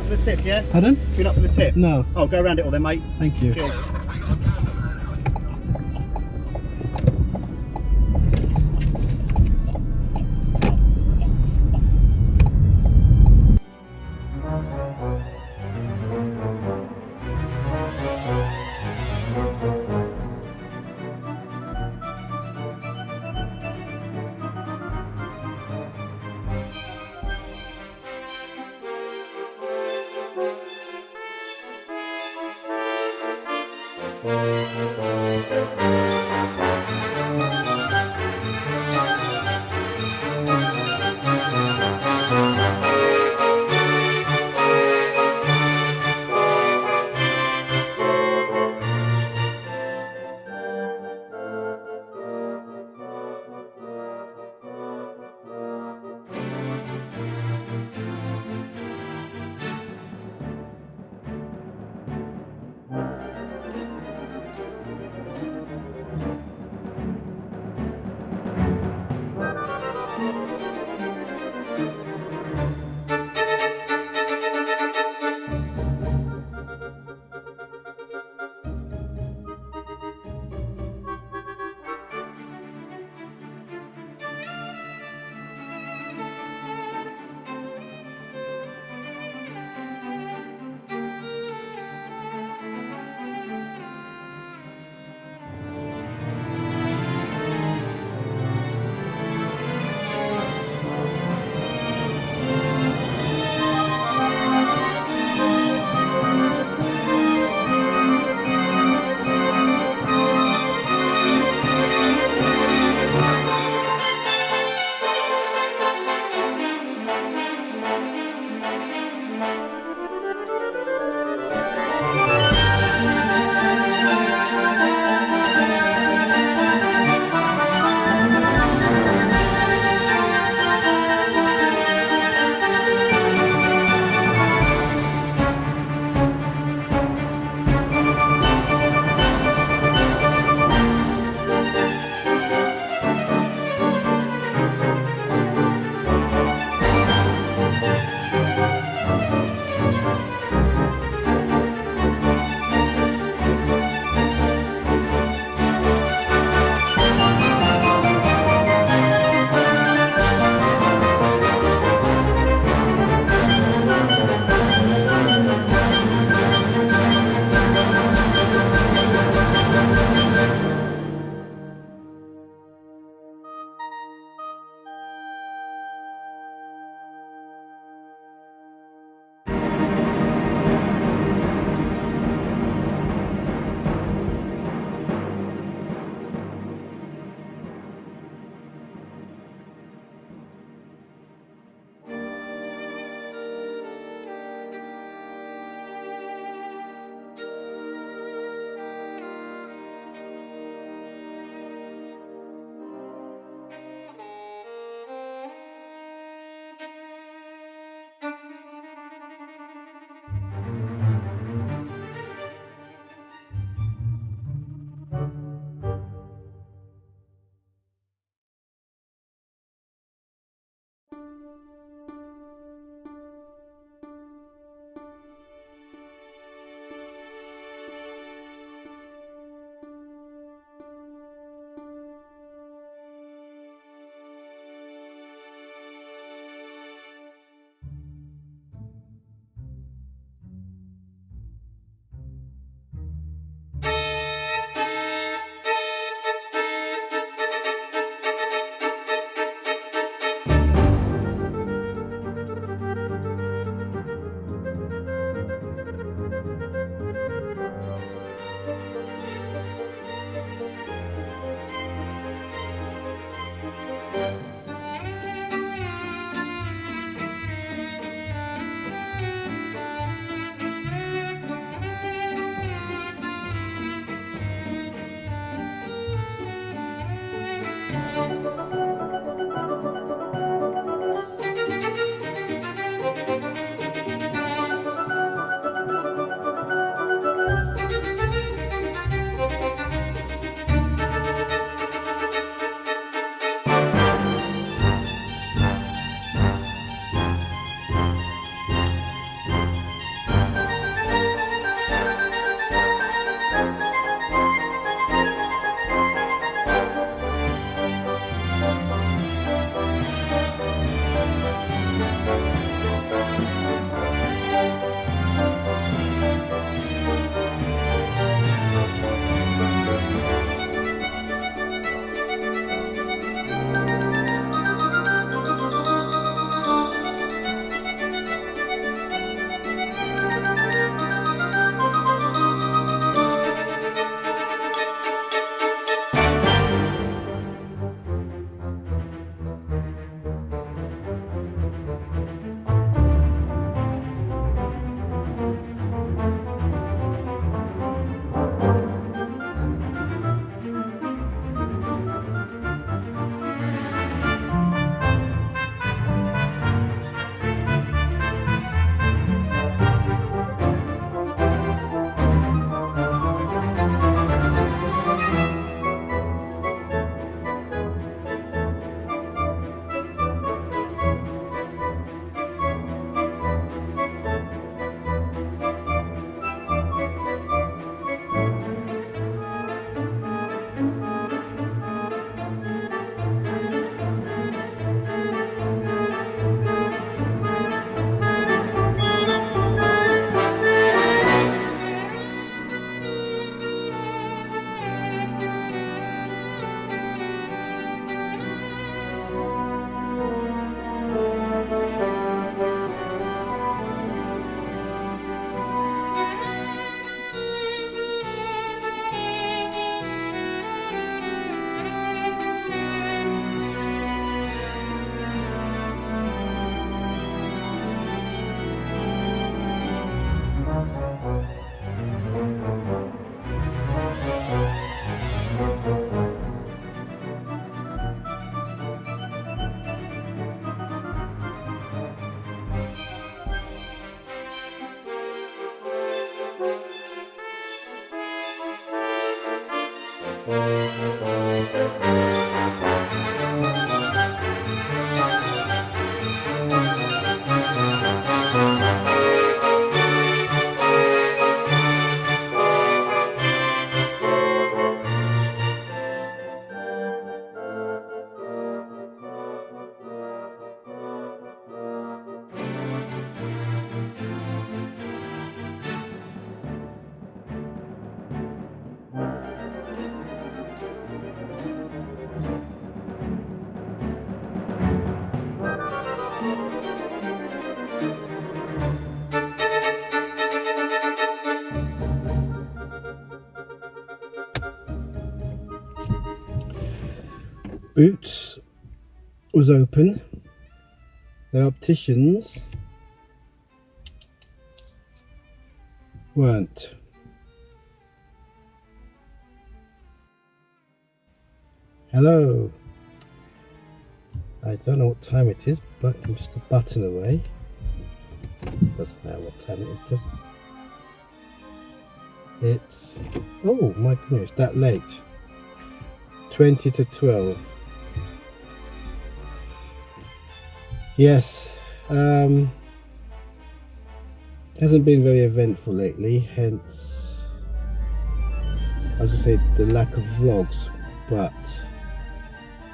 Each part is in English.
up for the tip, yeah? Pardon? Queuing up for the tip? No. Oh, go around it all then, mate. Thank you. Cheers. Boots was open. The opticians weren't. Hello. I don't know what time it is, but I'm just a button away. Doesn't matter what time it is, does it? It's, oh my goodness, that late. 20 to 12. Yes, hasn't been very eventful lately, hence, I was going to say the lack of vlogs, but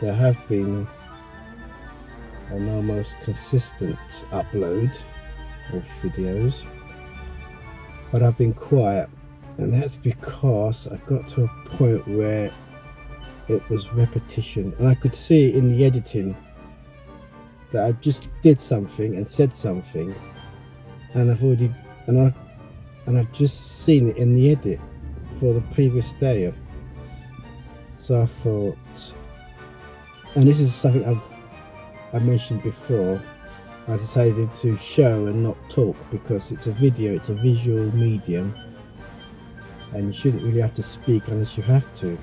there have been an almost consistent upload of videos, but I've been quiet, and that's because I got to a point where it was repetition, and I could see in the editing that I just did something and said something, and I've just seen it in the edit for the previous day. So I thought, and this is something I mentioned before, I decided to show and not talk, because it's a video, it's a visual medium, and you shouldn't really have to speak unless you have to.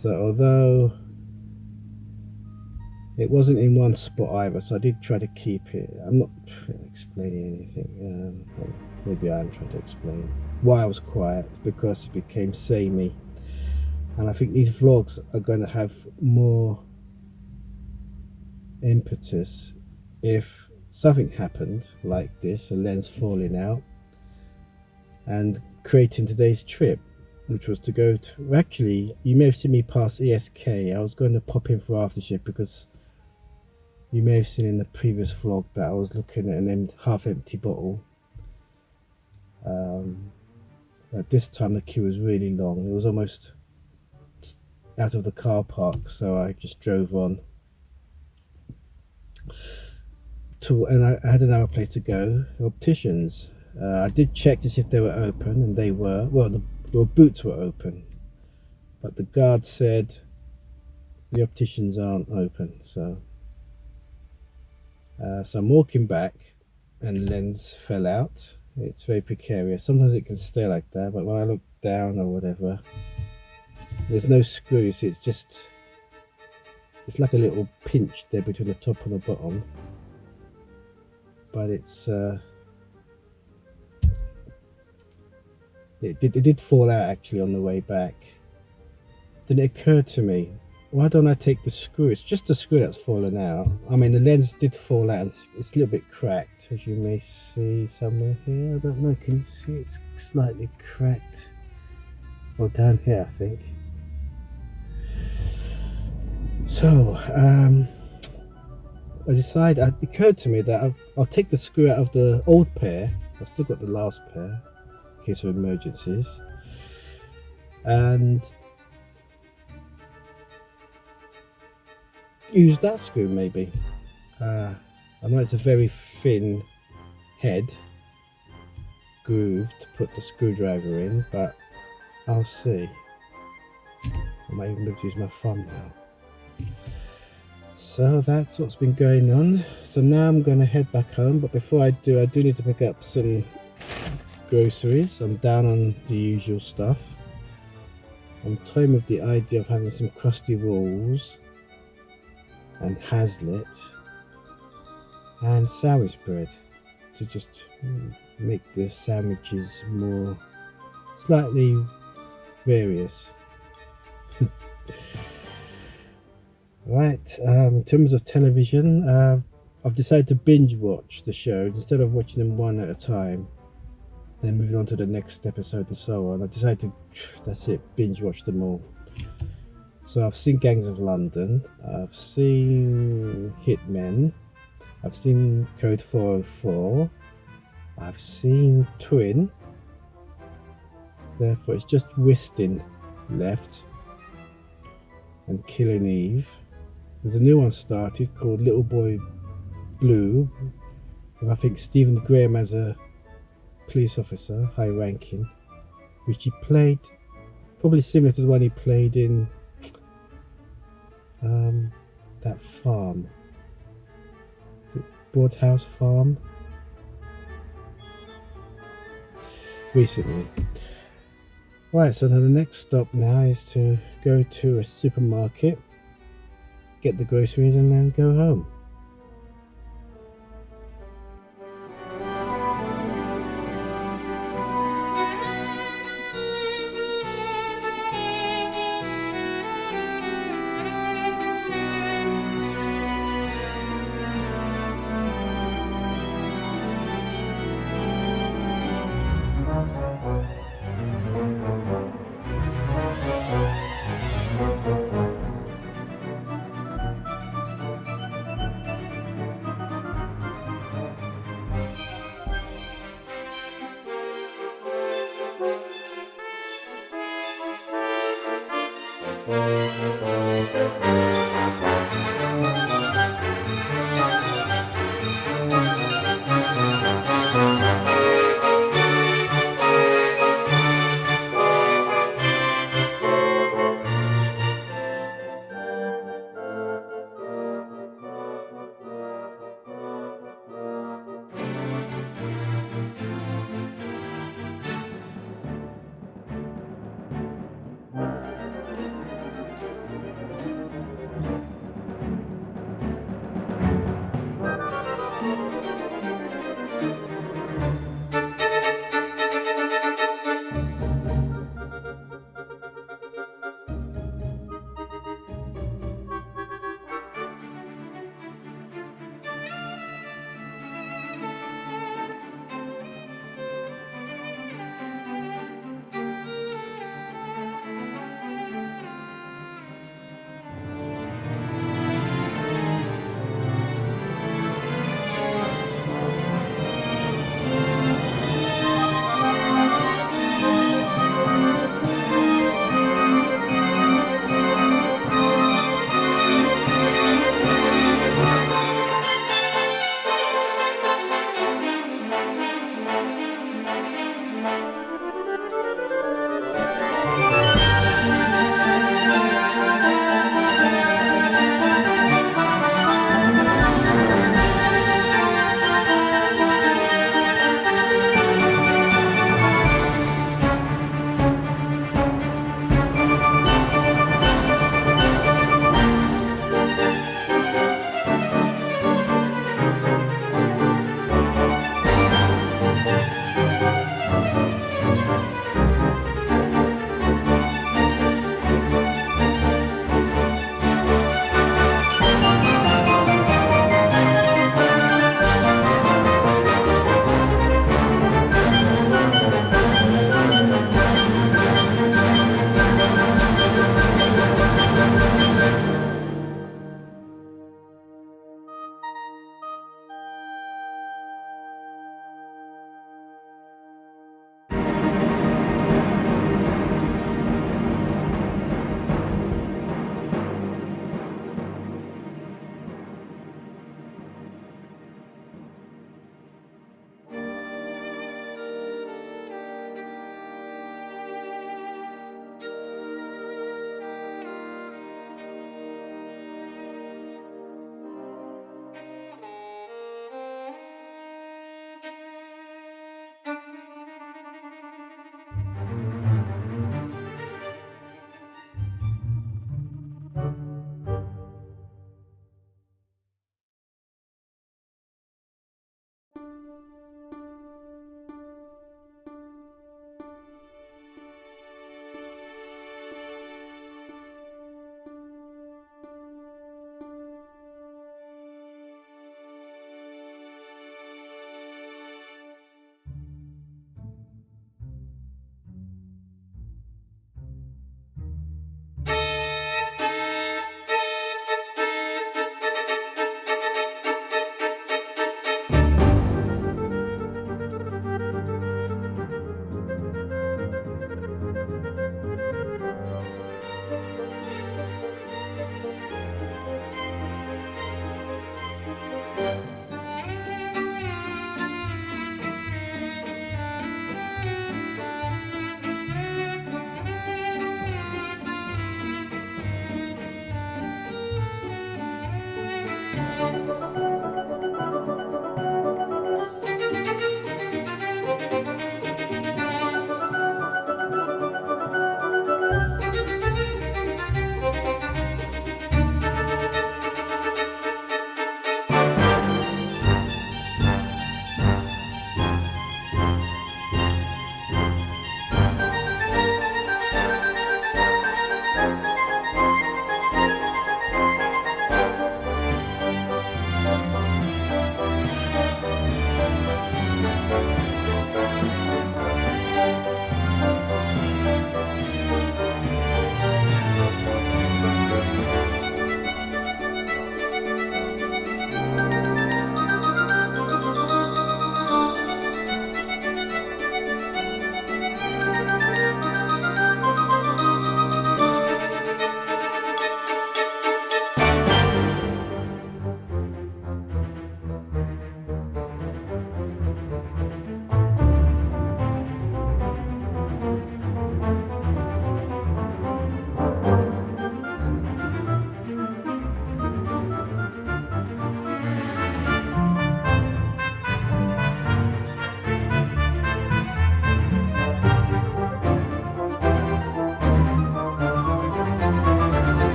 So although it wasn't in one spot either, so I did try to keep it. I'm not explaining anything. Maybe I am trying to explain why I was quiet, because it became samey, and I think these vlogs are going to have more impetus if something happened like this, a lens falling out, and creating today's trip, which was to go to, actually you may have seen me pass ESK. I was going to pop in for aftershave, because you may have seen in the previous vlog that I was looking at an half empty bottle. At this time the queue was really long, it was almost out of the car park, so I just drove on to, and I had another place to go, opticians. I did check to see if they were open, and they were. Well, the Boots were open, but the guard said the opticians aren't open. So I'm walking back, and the lens fell out. It's very precarious. Sometimes it can stay like that, but when I look down or whatever, there's no screws. It's like a little pinch there between the top and the bottom, but it's it did fall out actually on the way back. Then it occurred to me, why don't I take the screw? It's just the screw that's fallen out. I mean, the lens did fall out, and it's a little bit cracked, as you may see somewhere here. I don't know, can you see? It's slightly cracked. Well, down here I think. So it occurred to me that I'll take the screw out of the old pair. I've still got the last pair in case of emergencies, and use that screw maybe. I know it's a very thin head groove to put the screwdriver in, but I'll see. I might even be able to use my thumb now. So that's what's been going on. So now I'm going to head back home, but before I do need to pick up some groceries. I'm down on the usual stuff. I'm toying with the idea of having some crusty rolls and Hazlitt and sandwich bread to just make the sandwiches more slightly various. Right, in terms of television, I've decided to binge watch the shows instead of watching them one at a time, then moving on to the next episode and so on. I decided to, that's it, binge watch them all. So I've seen Gangs of London, I've seen Hitmen, I've seen Code 404, I've seen Twin, therefore it's just Whiston left, and Killing Eve. There's a new one started called Little Boy Blue, and I think Stephen Graham as a police officer, high ranking, which he played probably similar to the one he played in farm. Is it Broadhouse Farm? Recently. Right, so now the next stop now is to go to a supermarket, get the groceries, and then go home.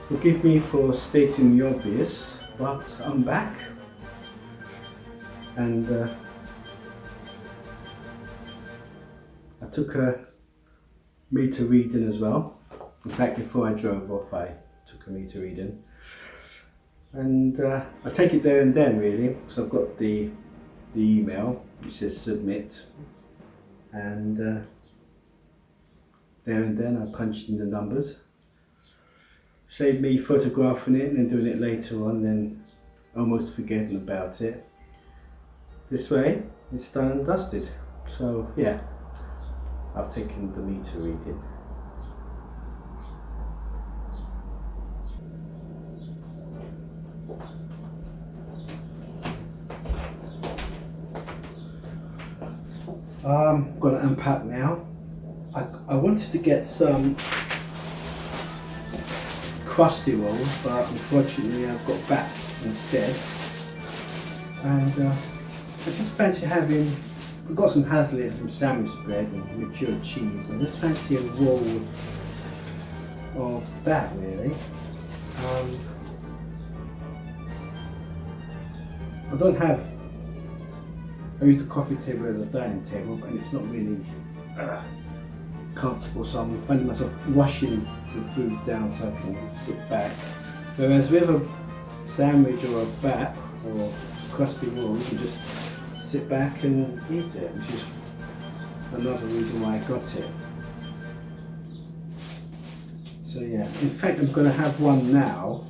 Forgive me for stating the obvious, but I'm back, and I took a meter reading as well. In fact, before I drove off I took a meter reading, and I take it there and then really, because I've got the email which says submit, and there and then I punched in the numbers. Saved me photographing it and then doing it later on, then almost forgetting about it. This way it's done and dusted. So yeah, I've taken the meter reading. I'm going to unpack now. I wanted to get some crusty rolls, but unfortunately I've got baps instead, and I just fancy having, we've got some Hazlitt, some sandwich bread and matured cheese, I just fancy a roll of that really. I don't have, I use the coffee table as a dining table, and it's not really comfortable, so I'm finding myself washing the food down so I can sit back. Whereas with a sandwich or a bap or crusty roll, you can just sit back and eat it, which is another reason why I got it. So yeah, in fact I'm going to have one now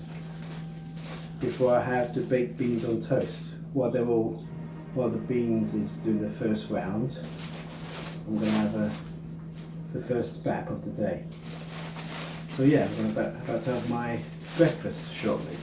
before I have the baked beans on toast. While the beans is doing the first round, I'm going to have the first bap of the day. So yeah, I'm about to have my breakfast shortly.